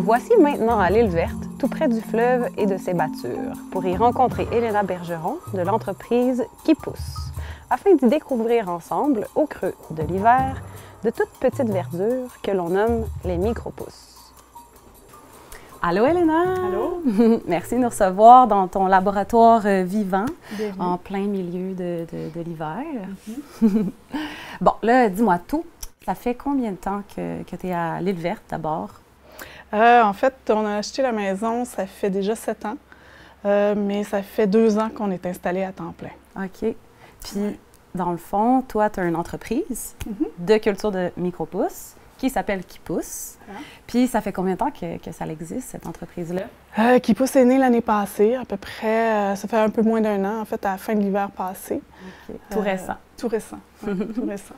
voici maintenant à l'île Verte, tout près du fleuve et de ses battures, pour y rencontrer Elena Bergeron de l'entreprise Qui Pousse, afin d'y découvrir ensemble, au creux de l'hiver, de toutes petites verdures que l'on nomme les micro-pousses. Allô Elena! Allô! Merci de nous recevoir dans ton laboratoire vivant, Bienvenue. en plein milieu de l'hiver. Bon, là, dis-moi tout. Ça fait combien de temps que tu es à l'île Verte d'abord? En fait, on a acheté la maison, ça fait déjà 7 ans, mais ça fait 2 ans qu'on est installé à temps plein. OK. Puis, dans le fond, toi, tu as une entreprise de culture de micro-pousses qui s'appelle Qui Pousse. Puis, ça fait combien de temps que ça existe, cette entreprise-là? Qui Pousse est né l'année passée, à peu près, ça fait un peu moins d'1 an, en fait, à la fin de l'hiver passé. OK. Tout récent. Tout récent, tout récent.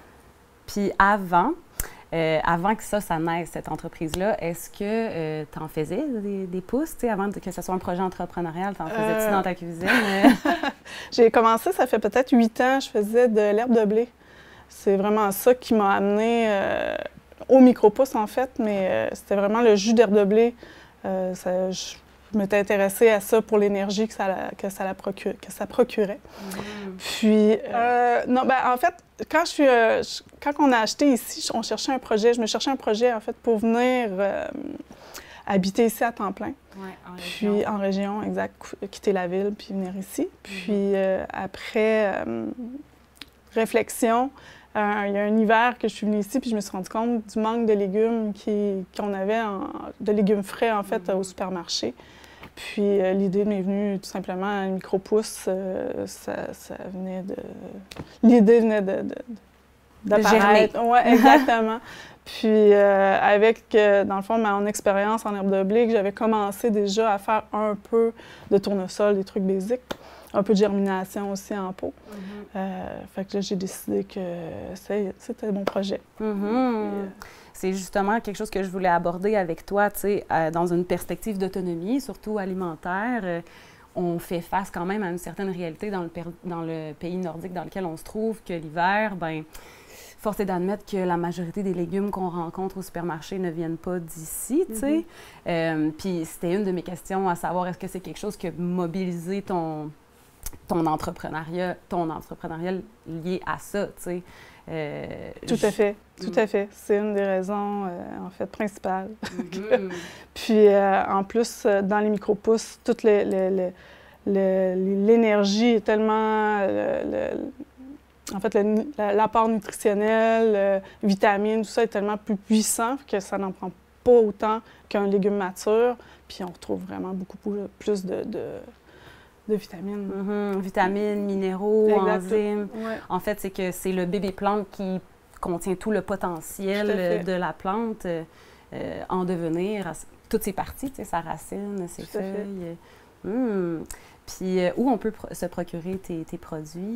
Puis, avant que ça naisse, cette entreprise-là, est-ce que tu en faisais des pousses, tu sais, avant que ce soit un projet entrepreneurial? Tu en faisais-tu dans ta cuisine? J'ai commencé, ça fait peut-être 8 ans, je faisais de l'herbe de blé. C'est vraiment ça qui m'a amenée au micro-pousse, en fait, mais c'était vraiment le jus d'herbe de blé. Je m'étais intéressée à ça pour l'énergie que ça procurait. Puis, non, ben, en fait, quand on a acheté ici, on cherchait un projet. Je me cherchais un projet, en fait, pour venir habiter ici à temps plein. Ouais, en puis, région. en région, exact. Quitter la ville, puis venir ici. Puis, après réflexion, il y a un hiver que je suis venue ici, puis je me suis rendu compte du manque de légumes qu'on avait, de légumes frais, en fait, au supermarché. Puis l'idée m'est venue tout simplement, un micro-pousse, ça venait de... L'idée venait d'apparaître. Oui, exactement. Puis dans le fond, mon expérience en herbe de blé, que j'avais commencé déjà à faire un peu de tournesol, des trucs basiques, un peu de germination aussi en pot. Fait que là, j'ai décidé que c'était mon projet. C'est justement quelque chose que je voulais aborder avec toi, tu sais, dans une perspective d'autonomie, surtout alimentaire. On fait face quand même à une certaine réalité dans le pays nordique dans lequel on se trouve, que l'hiver, bien, force est d'admettre que la majorité des légumes qu'on rencontre au supermarché ne viennent pas d'ici, tu sais. Puis c'était une de mes questions, à savoir, est-ce que c'est quelque chose qui a mobilisé ton entrepreneuriat lié à ça, tu sais? Tout à fait, tout à fait. C'est une des raisons, en fait, principales. Puis, en plus, dans les micro-pousses, toute l'énergie est tellement... en fait, l'apport nutritionnel, vitamines, tout ça est tellement plus puissant que ça n'en prend pas autant qu'un légume mature. Puis, on retrouve vraiment beaucoup plus de vitamines. Vitamines, minéraux, enzymes. Ouais. En fait, c'est que c'est le bébé plante qui contient tout le potentiel de la plante en devenir, toutes ses parties, tu sais, sa racine, ses feuilles. Puis, où on peut se procurer tes produits?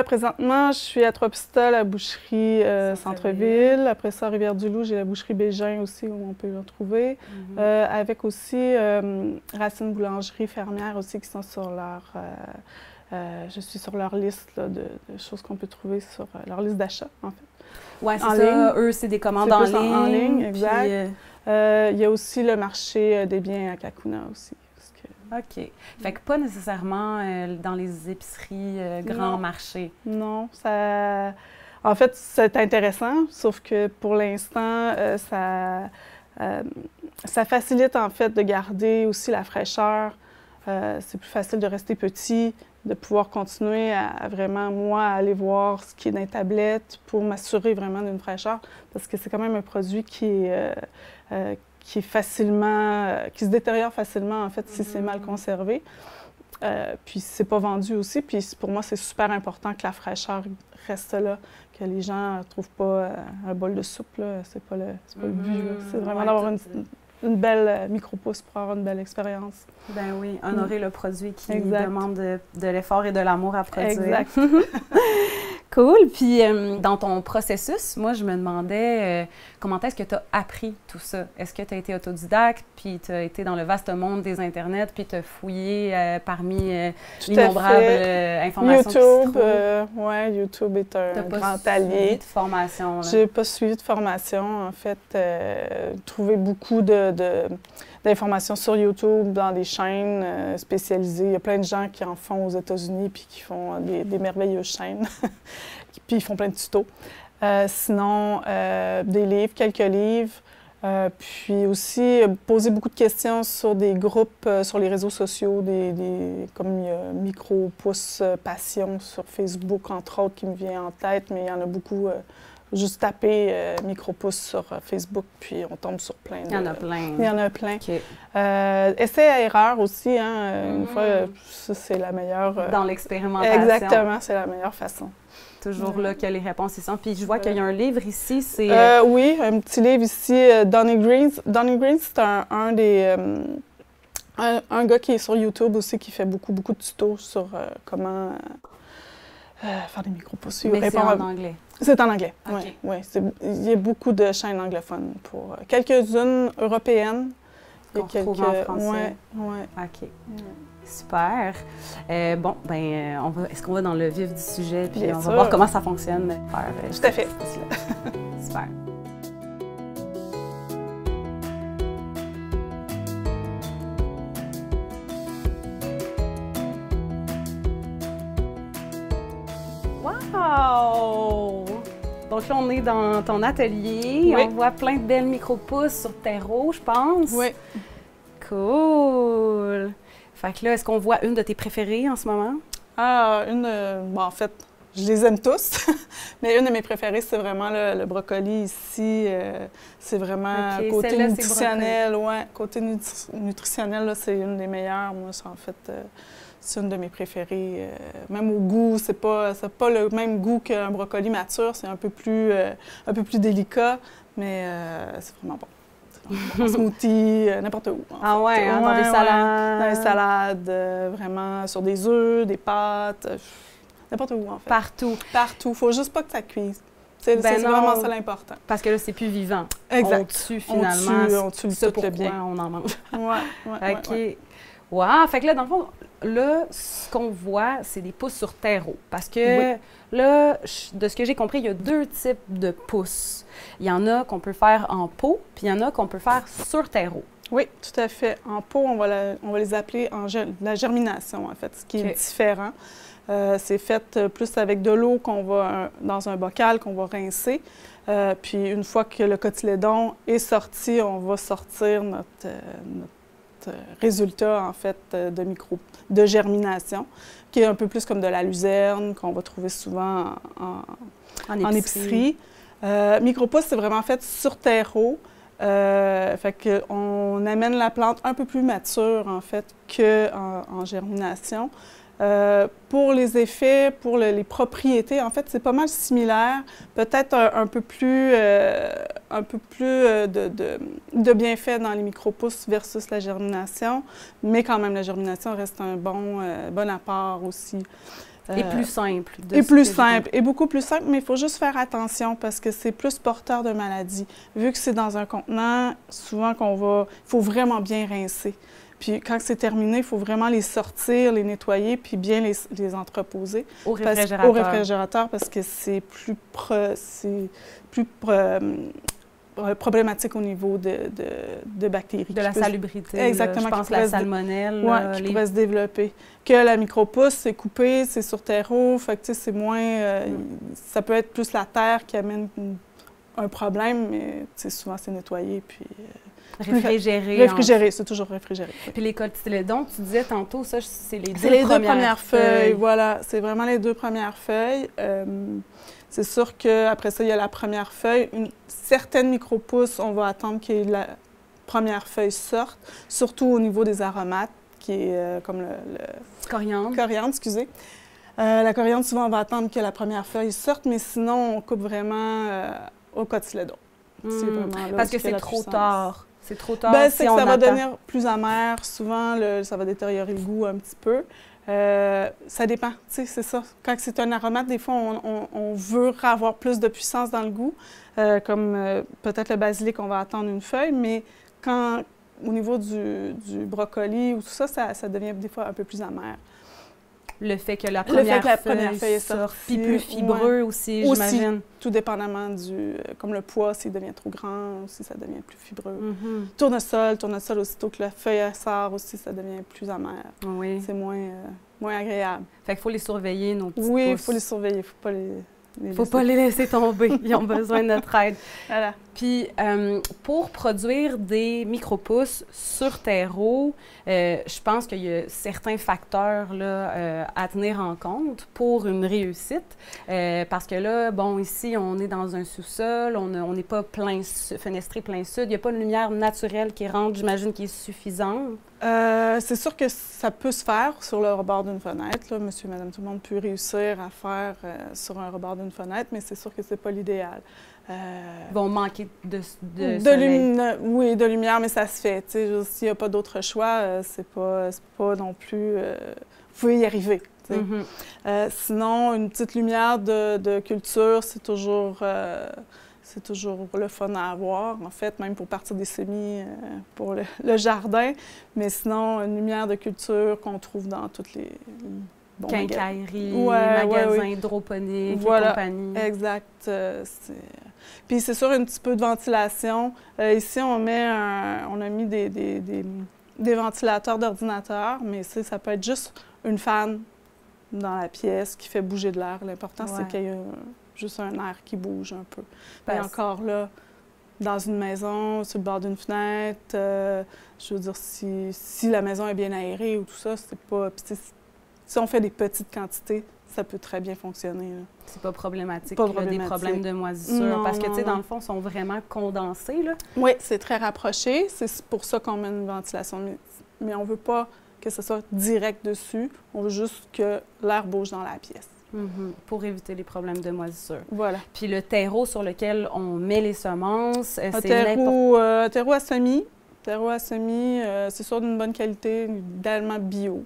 Présentement, je suis à Trois-Pistoles, à Boucherie Centre-Ville. Après ça, à Rivière-du-Loup, j'ai la Boucherie Bégin aussi, où on peut le trouver. Avec aussi Racine Boulangerie Fermière aussi, qui sont sur leur... je suis sur leur liste là, de choses qu'on peut trouver sur leur liste d'achat, en fait. Oui, c'est ça. Eux, c'est des commandes en ligne. En ligne, exact. Puis, il y a aussi le marché des biens à Kakuna aussi. OK. Fait que pas nécessairement dans les épiceries grands marchés. Non, ça... En fait, c'est intéressant, sauf que pour l'instant, ça facilite en fait de garder aussi la fraîcheur. C'est plus facile de rester petit, de pouvoir continuer à vraiment, moi, aller voir ce qui est dans les tablettes pour m'assurer vraiment d'une fraîcheur, parce que c'est quand même un produit qui est facilement, qui se détériore facilement, en fait, si c'est mal conservé. Puis c'est pas vendu aussi. Puis pour moi, c'est super important que la fraîcheur reste là, que les gens ne trouvent pas un bol de soupe, là. C'est pas le but, là. C'est vraiment d'avoir une belle micro-pousse pour avoir une belle expérience. Ben oui, honorer le produit qui demande de l'effort et de l'amour à produire. Exact. Cool. Puis, dans ton processus, moi, je me demandais comment est-ce que tu as appris tout ça? Est-ce que tu as été autodidacte, puis tu as été dans le vaste monde des Internets, puis tu as fouillé parmi l'innombrable informations YouTube, oui, YouTube est un grand allié. Tu n'as pas suivi de formation? Je n'ai pas suivi de formation. En fait, trouvé beaucoup d'informations sur YouTube, dans des chaînes spécialisées. Il y a plein de gens qui en font aux États-Unis puis qui font des merveilleuses chaînes. Puis ils font plein de tutos. Sinon, des livres, quelques livres. Puis aussi, poser beaucoup de questions sur des groupes sur les réseaux sociaux, comme il y a Micro Pouce Passion sur Facebook, entre autres, qui me vient en tête, mais il y en a beaucoup. Juste taper Micro-pouce sur Facebook, puis on tombe sur plein de... Il y en a plein. Il y en a plein. Okay. Essai à erreur aussi, hein, une fois, ça c'est la meilleure... Dans l'expérimentation. Exactement, c'est la meilleure façon. Toujours là que les réponses y sont. Puis je vois qu'il y a un livre ici, c'est... oui, un petit livre ici, Donny Green. Donny Green, c'est un gars qui est sur YouTube aussi, qui fait beaucoup de tutos sur comment... faire des micro-pouces. Mais c'est en anglais? C'est en anglais, okay. oui. Il y a beaucoup de chaînes anglophones pour quelques-unes européennes. Qu'on retrouve en français? Oui. OK. Super. Bon, ben, est-ce qu'on va dans le vif du sujet, puis Bien on sûr. va voir comment ça fonctionne? Tout à fait. Super. Wow! Donc là, on est dans ton atelier. Oui. On voit plein de belles micro-pousses sur terreau, je pense. Oui. Cool! Fait que là, est-ce qu'on voit une de tes préférées en ce moment? Bon, en fait, je les aime tous, mais une de mes préférées, c'est vraiment le brocoli ici. C'est vraiment côté nutritionnel. Ouais, côté nutritionnel, c'est une des meilleures. Moi, en fait, c'est une de mes préférées. Même au goût, c'est pas le même goût qu'un brocoli mature. C'est un peu plus délicat, mais c'est vraiment bon. En smoothie, n'importe où. Ah ouais, hein, dans des salades. Dans des salades, vraiment sur des œufs, des pâtes, n'importe où en fait. Partout. Partout. Faut juste pas que ça cuise. C'est vraiment ça l'important. Parce que là, c'est plus vivant. Exact. On tue finalement. On tue tout le bien. On en mange. Ouais. OK. Wow! Fait que là, dans le fond, là, ce qu'on voit, c'est des pousses sur terreau. Parce que là, de ce que j'ai compris, il y a deux types de pousses. Il y en a qu'on peut faire en pot, puis il y en a qu'on peut faire sur terreau. Oui, tout à fait. En pot, on va les appeler la germination, en fait, ce qui est différent. C'est fait plus avec de l'eau dans un bocal qu'on va rincer. Puis une fois que le cotylédon est sorti, on va sortir notre résultat, en fait, de germination, qui est un peu plus comme de la luzerne, qu'on va trouver souvent en épicerie. Micro-pousse, c'est vraiment fait sur terreau. Fait qu'on amène la plante un peu plus mature, en fait, qu'en germination. Pour les effets, pour les propriétés, en fait, c'est pas mal similaire. Peut-être un peu plus de bienfaits dans les micro-pousses versus la germination, mais quand même, la germination reste un bon apport aussi. Et plus simple. Et beaucoup plus simple, mais il faut juste faire attention parce que c'est plus porteur de maladies. Vu que c'est dans un contenant, souvent il faut vraiment bien rincer. Puis quand c'est terminé, il faut vraiment les sortir, les nettoyer, puis bien les entreposer. Au réfrigérateur. Au réfrigérateur, parce que c'est plus problématique au niveau de bactéries. De la salubrité. Exactement. Je pense que la salmonelle. Oui, qui pourrait se développer. Que la micro-pousse, c'est coupé, c'est sur terreau, fait que c'est moins... ça peut être plus la terre qui amène un problème, mais souvent c'est nettoyé, puis... Réfrigéré, c'est toujours réfrigéré. Oui. Puis les cotylédons, tu disais tantôt, ça, c'est les deux premières feuilles. Voilà, c'est vraiment les deux premières feuilles. C'est sûr qu'après ça, il y a la première feuille. Certaines micro-pousses, on va attendre que la première feuille sorte, surtout au niveau des aromates, qui est comme le coriandre. Coriandre, excusez. La coriandre, souvent, on va attendre que la première feuille sorte, mais sinon, on coupe vraiment au cotylédon. Parce que c'est trop tard. C'est trop tard. Ben, c'est que ça va devenir plus amer. Souvent, ça va détériorer le goût un petit peu. Ça dépend, tu sais, c'est ça. Quand c'est un aromate, des fois, on veut avoir plus de puissance dans le goût, comme peut-être le basilic, on va attendre une feuille, mais quand, au niveau du brocoli ou tout ça, ça devient des fois un peu plus amer. Le fait que la première feuille sorte, puis plus fibreux aussi, j'imagine. Tout dépendamment comme le pois, s'il devient trop grand, aussi, ça devient plus fibreux. Tournesol, aussitôt que la feuille sort aussi, ça devient plus amer. Oui. C'est moins agréable. Fait qu'il faut les surveiller, nos petits pousses. Oui, il faut les surveiller, il ne faut pas pas les laisser tomber. Ils ont besoin de notre aide. Voilà. Puis, pour produire des micro-pousses sur terreau, je pense qu'il y a certains facteurs là, à tenir en compte pour une réussite. Parce que là, bon, ici, on est dans un sous-sol, on n'est pas fenestré plein sud. Il n'y a pas une lumière naturelle qui rentre, j'imagine, qui est suffisante. C'est sûr que ça peut se faire sur le rebord d'une fenêtre. Là. Monsieur, madame, tout le monde peut réussir à faire sur un rebord d'une fenêtre, mais c'est sûr que c'est pas l'idéal. Ils vont manquer de soleil. Oui, de lumière, mais ça se fait. S'il n'y a pas d'autre choix, c'est pas non plus... vous pouvez y arriver. Sinon, une petite lumière de culture, c'est toujours le fun à avoir, en fait, même pour partir des semis pour le jardin. Mais sinon, une lumière de culture qu'on trouve dans toutes les quincailleries, magasins hydroponiques et compagnie. Exact. Puis c'est sûr, un petit peu de ventilation. Ici, on a mis des ventilateurs d'ordinateur, mais ça peut être juste une fan dans la pièce qui fait bouger de l'air. L'important, c'est qu'il y ait juste un air qui bouge un peu. Et encore là, dans une maison, sur le bord d'une fenêtre, je veux dire, si la maison est bien aérée ou tout ça, c'est pas... Si on fait des petites quantités, ça peut très bien fonctionner. C'est pas problématique. Des problèmes de moisissure. Parce que, tu sais, dans le fond, ils sont vraiment condensés, là. Oui, c'est très rapproché. C'est pour ça qu'on met une ventilation. Mais on veut pas que ce soit direct dessus. On veut juste que l'air bouge dans la pièce. Pour éviter les problèmes de moisissure. Voilà. Puis le terreau sur lequel on met les semences, c'est terreau à semis. Terreau à semis, c'est sûr d'une bonne qualité, idéalement bio.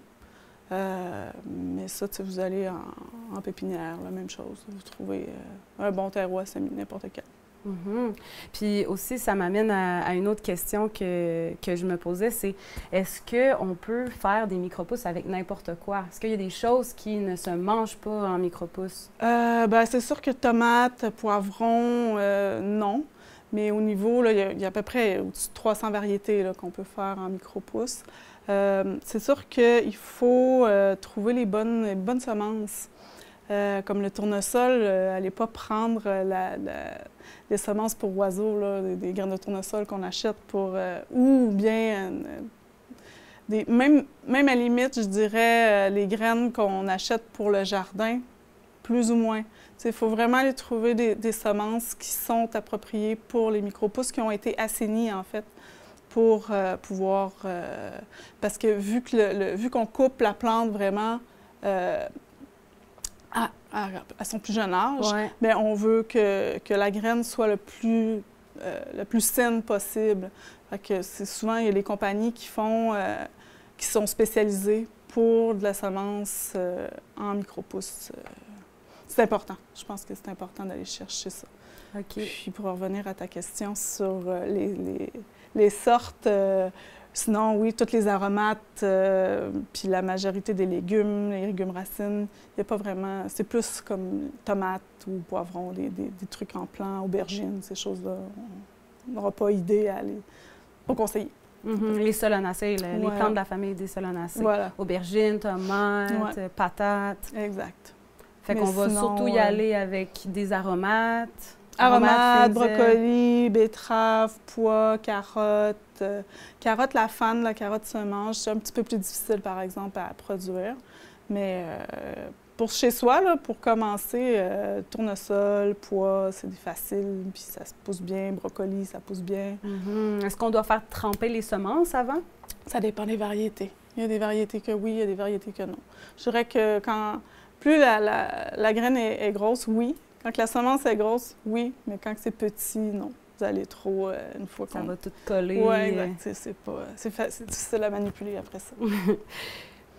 Mais ça, vous allez en pépinière, la même chose. Vous trouvez un bon terreau à semis, n'importe quel. Puis aussi, ça m'amène à une autre question que je me posais, c'est est-ce qu'on peut faire des micro-pousses avec n'importe quoi? Est-ce qu'il y a des choses qui ne se mangent pas en micro-pousses? C'est sûr que tomates, poivrons, non. Mais au niveau, là, il y a à peu près au-dessus de 300 variétés qu'on peut faire en micro-pousses. C'est sûr qu'il faut trouver les bonnes semences. Comme le tournesol, n'allez pas prendre les semences pour oiseaux, là, des graines de tournesol qu'on achète ou bien même à la limite, je dirais, les graines qu'on achète pour le jardin, plus ou moins. Il faut vraiment aller trouver des semences qui sont appropriées pour les micro-pousses, qui ont été assainies, en fait, pour pouvoir... parce que vu qu'on coupe la plante vraiment à son plus jeune âge, bien, on veut que la graine soit le plus saine possible. Fait que souvent, il y a les compagnies qui sont spécialisées pour de la semence en micro-pousses. C'est important. Je pense que c'est important d'aller chercher ça. Puis pour revenir à ta question sur les sortes, sinon, oui, toutes les aromates, puis la majorité des légumes, les légumes racines, il n'y a pas vraiment... C'est plus comme tomates ou poivrons, des trucs en plant, aubergines, ces choses-là. On n'aura pas idée à les conseiller. Les solanacées, les plantes de la famille des solanacées. Aubergines, tomates, patates. Exact. Fait qu'on va surtout y aller avec des aromates. Aromates, brocolis, betteraves, pois, carottes. Carottes, la fan, la carotte se mange. C'est un petit peu plus difficile, par exemple, à produire. Mais pour chez soi, là, pour commencer, tournesol, pois, c'est facile, puis ça se pousse bien. Brocoli, ça pousse bien. Est-ce qu'on doit faire tremper les semences avant? Ça dépend des variétés. Il y a des variétés que oui, il y a des variétés que non. Je dirais que plus la graine est grosse, oui. Quand la semence est grosse, oui. Mais quand c'est petit, non. Vous allez trop, une fois qu'on... Ça va tout coller. Oui, exact. C'est difficile à manipuler après ça.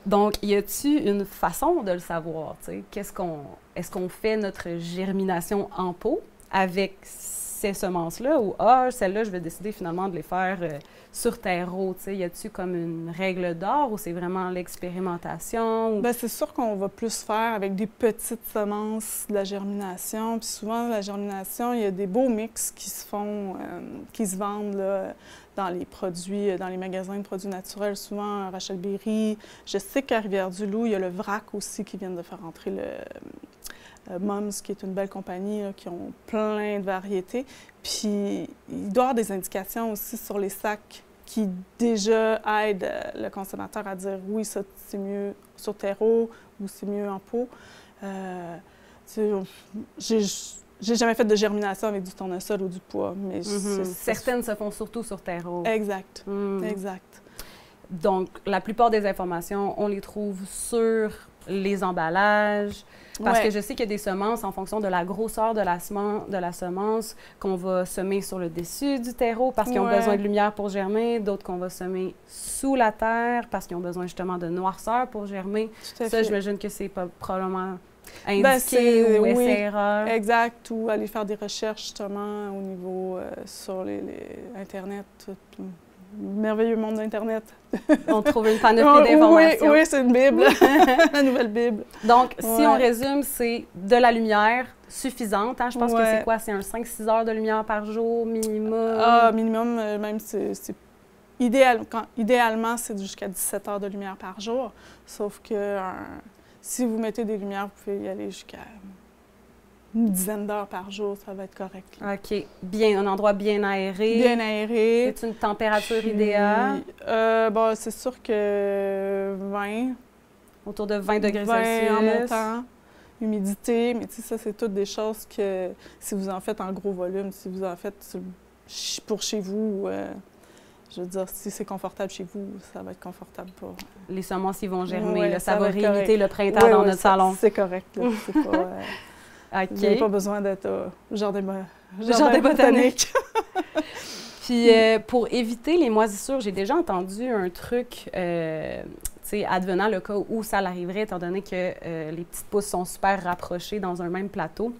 Donc, y a-t-il une façon de le savoir? Est-ce qu'on fait notre germination en pot avec ces semences-là ou celles-là, je vais décider finalement de les faire sur terreau? Y a-t-il comme une règle d'or ou c'est vraiment l'expérimentation? Bien, c'est sûr qu'on va plus faire avec des petites semences de la germination. Puis souvent, la germination, il y a des beaux mix qui se font, qui se vendent là, dans les produits, dans les magasins de produits naturels, souvent Rachel Berry. Je sais qu'à Rivière-du-Loup, il y a le VRAC aussi qui vient de faire entrer le Mums, qui est une belle compagnie, là, qui ont plein de variétés. Puis, il doit y avoir des indications aussi sur les sacs qui déjà aident le consommateur à dire oui, ça c'est mieux sur terreau ou c'est mieux en pot. J'ai jamais fait de germination avec du tournesol ou du pois, mais certaines se font surtout sur terreau. Exact, exact. Donc, la plupart des informations, on les trouve sur les emballages, parce que je sais qu'il y a des semences en fonction de la grosseur de la semence qu'on va semer sur le dessus du terreau parce qu'ils ont besoin de lumière pour germer, d'autres qu'on va semer sous la terre parce qu'ils ont besoin justement de noirceur pour germer. Ça, j'imagine que c'est pas probablement indiqué ou essai-erreur. Exact, ou aller faire des recherches justement au niveau sur les Internet, merveilleux monde d'Internet. On trouve une panoplie d'informations. Oui, c'est une Bible, la nouvelle Bible. Donc, si on résume, c'est de la lumière suffisante. Hein? Je pense que c'est quoi? C'est un 5-6 heures de lumière par jour minimum? Ah, minimum, même c'est idéalement, c'est jusqu'à 17 heures de lumière par jour. Sauf que si vous mettez des lumières, vous pouvez y aller jusqu'à une dizaine d'heures par jour, ça va être correct. Là. OK. Bien, un endroit bien aéré. Bien aéré. C'est une température idéale? Bon, c'est sûr que 20. Autour de 20 degrés 20 Celsius. En montant. Humidité, mais tu sais, ça, c'est toutes des choses que si vous en faites en gros volume, si vous en faites pour chez vous, je veux dire, si c'est confortable chez vous, ça va être confortable pour... Les semences, ils vont germer. Là, ça va réimiter le printemps dans notre salon. C'est correct. Là, c'est pas... OK. Vous n'avez pas besoin d'être jardin botanique. Puis, pour éviter les moisissures, j'ai déjà entendu un truc, advenant le cas où ça l'arriverait, étant donné que les petites pousses sont super rapprochées dans un même plateau.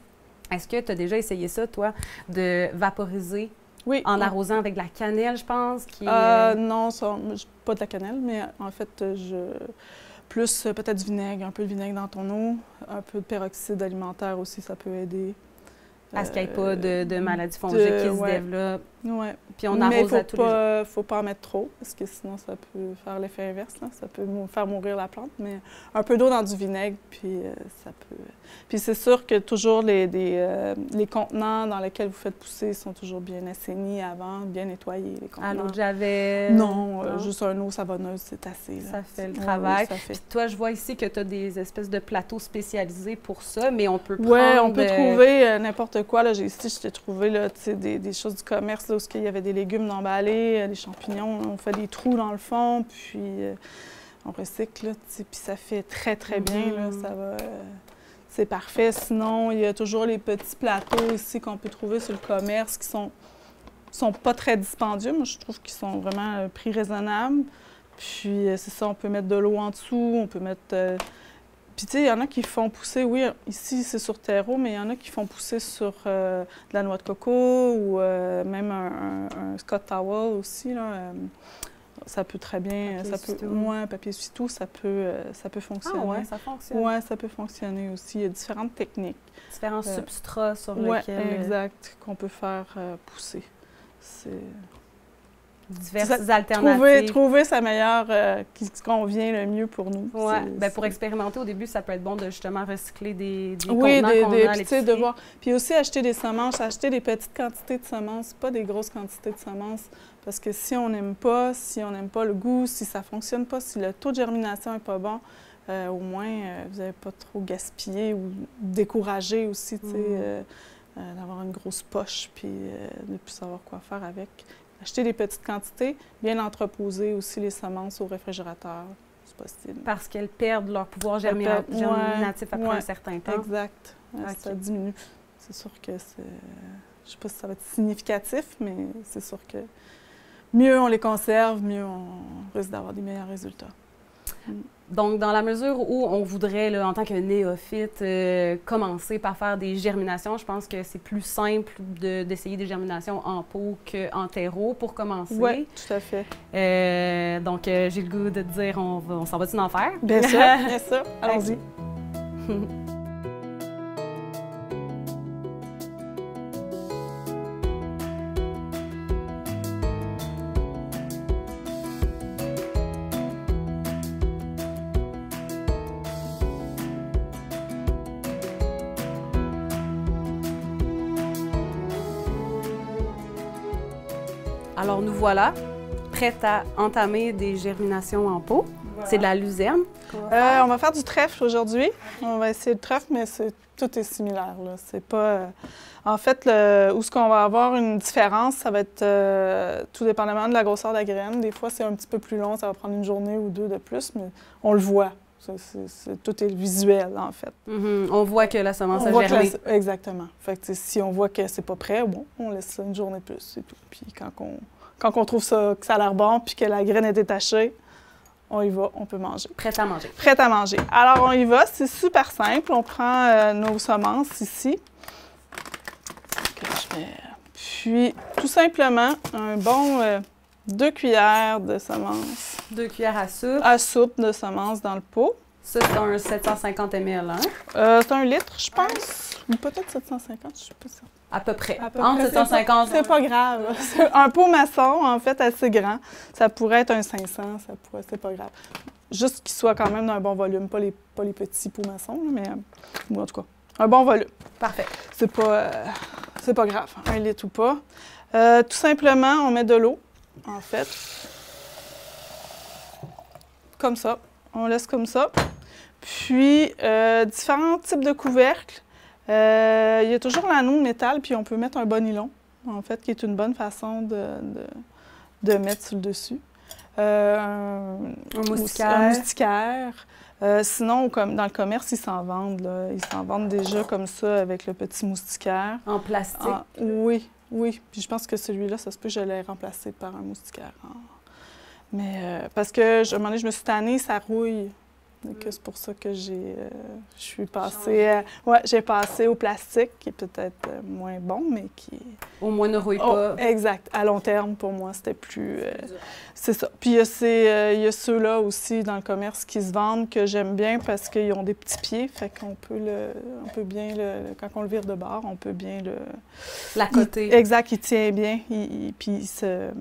Est-ce que tu as déjà essayé ça, toi, de vaporiser en arrosant avec de la cannelle, je pense? Non, pas de la cannelle, mais en fait, plus peut-être du vinaigre, un peu de vinaigre dans ton eau, un peu de peroxyde alimentaire aussi, ça peut aider. À ce qu'il n'y ait pas de maladies fongiques qui se développent. Oui. Puis on arrose à tous les jours. Mais il ne faut pas en mettre trop, parce que sinon, ça peut faire l'effet inverse. Là. Ça peut faire mourir la plante. Mais un peu d'eau dans du vinaigre, puis ça peut... Puis c'est sûr que toujours les contenants dans lesquels vous faites pousser sont toujours bien assainis avant, bien nettoyés, les contenants. À l'eau de javel? Non, juste un eau savonneuse, c'est assez. Là. Ça fait le travail. Oui, ça fait. Puis toi, je vois ici que tu as des espèces de plateaux spécialisés pour ça, mais on peut prendre... Oui, on peut trouver n'importe quoi. Là, ici, je t'ai trouvé là, des choses du commerce, là, où il y avait des légumes emballés, des champignons. On fait des trous dans le fond, puis on recycle, là, puis ça fait très, très bien. Là, ça va... c'est parfait. Sinon, il y a toujours les petits plateaux ici qu'on peut trouver sur le commerce qui sont pas très dispendieux. Moi, je trouve qu'ils sont vraiment prix raisonnable. Puis, c'est ça, on peut mettre de l'eau en dessous, on peut mettre... Puis, tu sais, il y en a qui font pousser, oui, ici, c'est sur terreau, mais il y en a qui font pousser sur de la noix de coco ou même un Scott Towel aussi, là. Ça peut très bien... papier essuie-tout, ça peut fonctionner. Ah ouais, ça fonctionne? Oui, ça peut fonctionner aussi. Il y a différentes techniques. Différents substrats sur lesquels... Oui, exact, qu'on peut faire pousser. C'est... Diverses alternatives. Trouver sa meilleure, qui convient le mieux pour nous. Oui, bien pour expérimenter au début, ça peut être bon de justement recycler des contenants qu'on a à l'épicerie. De voir. Puis aussi acheter des semences, acheter des petites quantités de semences, pas des grosses quantités de semences, parce que si on n'aime pas le goût, si ça ne fonctionne pas, si le taux de germination n'est pas bon, au moins vous n'avez pas trop gaspillé ou découragé aussi, tu sais, d'avoir une grosse poche puis de ne plus savoir quoi faire avec. Acheter des petites quantités, bien entreposer aussi les semences au réfrigérateur, c'est possible. Parce qu'elles perdent leur pouvoir germinatif après un certain temps. Exact. Ça diminue. C'est sûr que c'est... Je ne sais pas si ça va être significatif, mais c'est sûr que mieux on les conserve, mieux on risque d'avoir des meilleurs résultats. Donc, dans la mesure où on voudrait, là, en tant que néophyte, commencer par faire des germinations, je pense que c'est plus simple d'essayer des germinations en pot qu'en terreau pour commencer. Oui, tout à fait. Donc, j'ai le goût de te dire, on s'en va-tu en faire? Bien sûr, bien sûr. Allons-y. Alors, nous voilà, prêtes à entamer des germinations en pot. Voilà. C'est de la luzerne. On va faire du trèfle aujourd'hui. On va essayer le trèfle, mais tout est similaire. C'est pas... En fait, où ce qu'on va avoir une différence, ça va être tout dépendamment de la grosseur de la graine. Des fois, c'est un petit peu plus long, ça va prendre une journée ou deux de plus, mais on le voit. Tout est visuel, en fait. On voit que la semence a germé. Exactement. Fait que, si on voit que c'est pas prêt, bon, on laisse ça une journée de plus, c'est tout. Puis quand on trouve ça, que ça a l'air bon, puis que la graine est détachée, on y va, on peut manger. Prête à manger. Prête à manger. Alors, on y va, c'est super simple. On prend nos semences ici. Puis, tout simplement, un bon 2 cuillères de semences. 2 cuillères à soupe. À soupe de semences dans le pot. Ça, c'est un 750 ml, hein? C'est 1 litre, je pense. Ou peut-être 750, je ne sais pas ça. À peu près. Entre 750. C'est pas grave. Un pot maçon, en fait, assez grand. Ça pourrait être un 500, c'est pas grave. Juste qu'il soit quand même d'un bon volume, pas les petits pots maçons, mais en tout cas, un bon volume. Parfait. C'est pas grave, 1 litre ou pas. Tout simplement, on met de l'eau, en fait. Comme ça. On laisse comme ça. Puis, différents types de couvercles. Il y a toujours l'anneau de métal, puis on peut mettre un bon nylon, en fait, qui est une bonne façon de mettre sur le dessus. Un moustiquaire. Un moustiquaire. Sinon, comme dans le commerce, ils s'en vendent. Là. Ils s'en vendent déjà comme ça, avec le petit moustiquaire. En plastique? Oui, oui. Puis je pense que celui-là, ça se peut que je l'ai remplacé par un moustiquaire. Mais parce que, à un moment donné, je me suis tannée, ça rouille. C'est pour ça que je suis passée... j'ai passé au plastique, qui est peut-être moins bon, mais qui... Au moins ne rouille pas. Exact. À long terme, pour moi, c'était plus... c'est ça. Puis il y a ceux-là aussi dans le commerce qui se vendent que j'aime bien parce qu'ils ont des petits pieds, fait qu'on peut bien quand on le vire de bord, on peut bien le... L'accoter. Exact, il tient bien, puis il se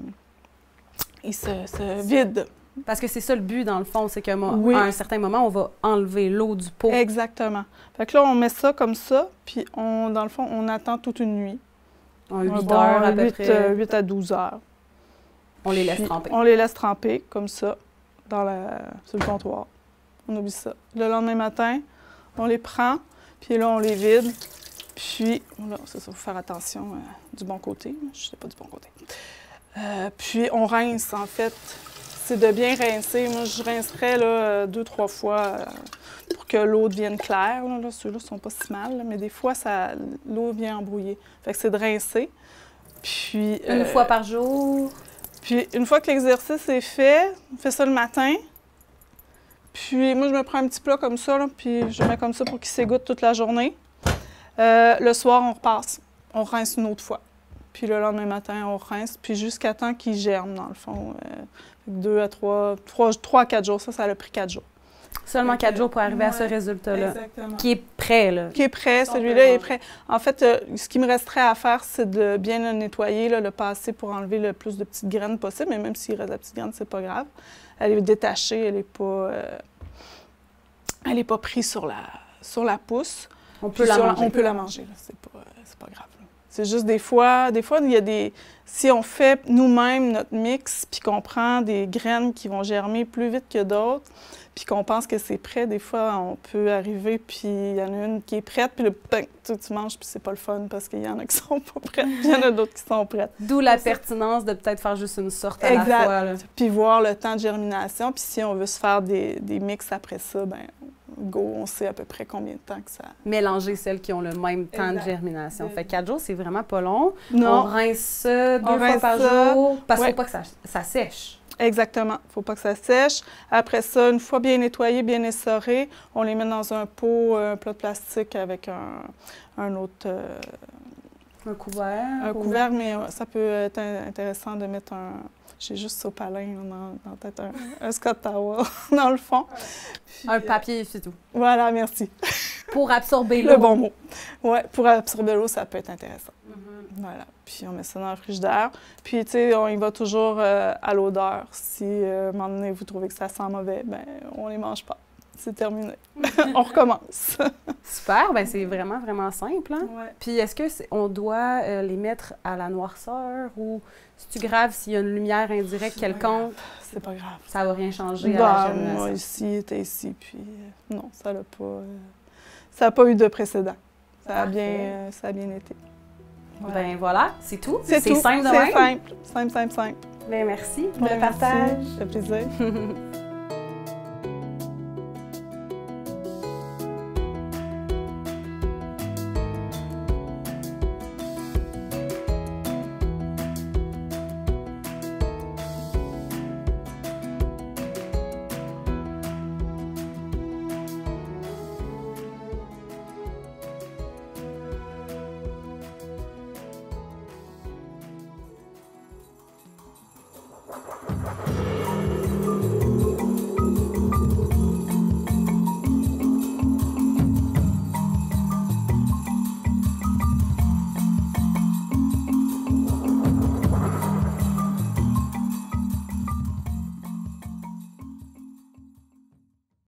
vide. Parce que c'est ça le but, dans le fond, c'est qu'à un certain moment, on va enlever l'eau du pot. Exactement. Fait que là, on met ça comme ça, puis dans le fond, on attend toute une nuit. 8 heures à peu près. 8 à 12 heures. On les laisse tremper. On les laisse tremper, comme ça, sur le comptoir. On oublie ça. Le lendemain matin, on les prend, puis là, on les vide. Puis, là, ça, il faut faire attention du bon côté. Je ne sais pas du bon côté. Puis, on rince, en fait. C'est de bien rincer. Moi, je rincerais 2-3 fois pour que l'eau devienne claire. Là, ceux-là ne sont pas si mal, là, mais des fois, l'eau vient embrouiller. Fait que c'est de rincer. Puis, une fois par jour? Puis, une fois que l'exercice est fait, on fait ça le matin. Puis, moi, je me prends un petit plat comme ça, là, puis je le mets comme ça pour qu'il s'égoutte toute la journée. Le soir, on repasse. On rince une autre fois. Puis le lendemain matin, on rince, puis jusqu'à temps qu'il germe, dans le fond. 2 à 3 à 4 jours. Ça a pris 4 jours. Seulement 4 jours pour arriver à ce résultat-là. Exactement. Qui est prêt, là. Qui est prêt, celui-là est prêt. En fait, ce qui me resterait à faire, c'est de bien le nettoyer, le passer pour enlever le plus de petites graines possible. Mais même s'il reste de la petite graine, c'est pas grave. Elle est détachée, elle n'est pas prise sur la pousse. On peut la manger. On peut la manger, là. C'est pas grave. C'est juste des fois, il y a des... Si on fait nous-mêmes notre mix, puis qu'on prend des graines qui vont germer plus vite que d'autres, puis qu'on pense que c'est prêt, des fois, on peut arriver, puis il y en a une qui est prête, puis tu manges, puis c'est pas le fun, parce qu'il y en a qui sont pas prêtes, puis il y en a d'autres qui sont prêtes. D'où la pertinence de peut-être faire juste une sorte à la fois. Là. Puis voir le temps de germination, puis si on veut se faire des mix après ça, bien, go, on sait à peu près combien de temps que ça... Mélanger celles qui ont le même temps de germination. Fait 4 jours, c'est vraiment pas long. Non. On rince ça 2 fois par jour, parce qu'il ne faut pas que ça sèche. Exactement. Il ne faut pas que ça sèche. Après ça, une fois bien nettoyé, bien essoré, on les met dans un pot, un plat de plastique avec un autre... un couvert? Un couvert, mais ça peut être intéressant de mettre un... J'ai juste sopalin dans peut-être un Scott Towel dans le fond. Puis, un papier, c'est tout. Voilà, merci. Pour absorber l'eau. Le bon mot. Oui, pour absorber l'eau, ça peut être intéressant. Voilà. Puis on met ça dans le frigidaire. Puis, tu sais, on y va toujours à l'odeur. Si à un moment donné, vous trouvez que ça sent mauvais, bien, on les mange pas. C'est terminé. On recommence. Super, bien c'est vraiment, vraiment simple. Hein? Ouais. Puis est-ce qu'on doit les mettre à la noirceur ou c'est-tu grave s'il y a une lumière indirecte quelconque? C'est pas grave. Ça va rien changer à la germination? Moi, ici, t'es ici, puis non, ça n'a pas eu de précédent. Ça a bien été. Voilà. Ben voilà, c'est tout. C'est tout. Simple de C'est même. simple. Simple. Ben merci pour Ben, le partage. Ça fait plaisir.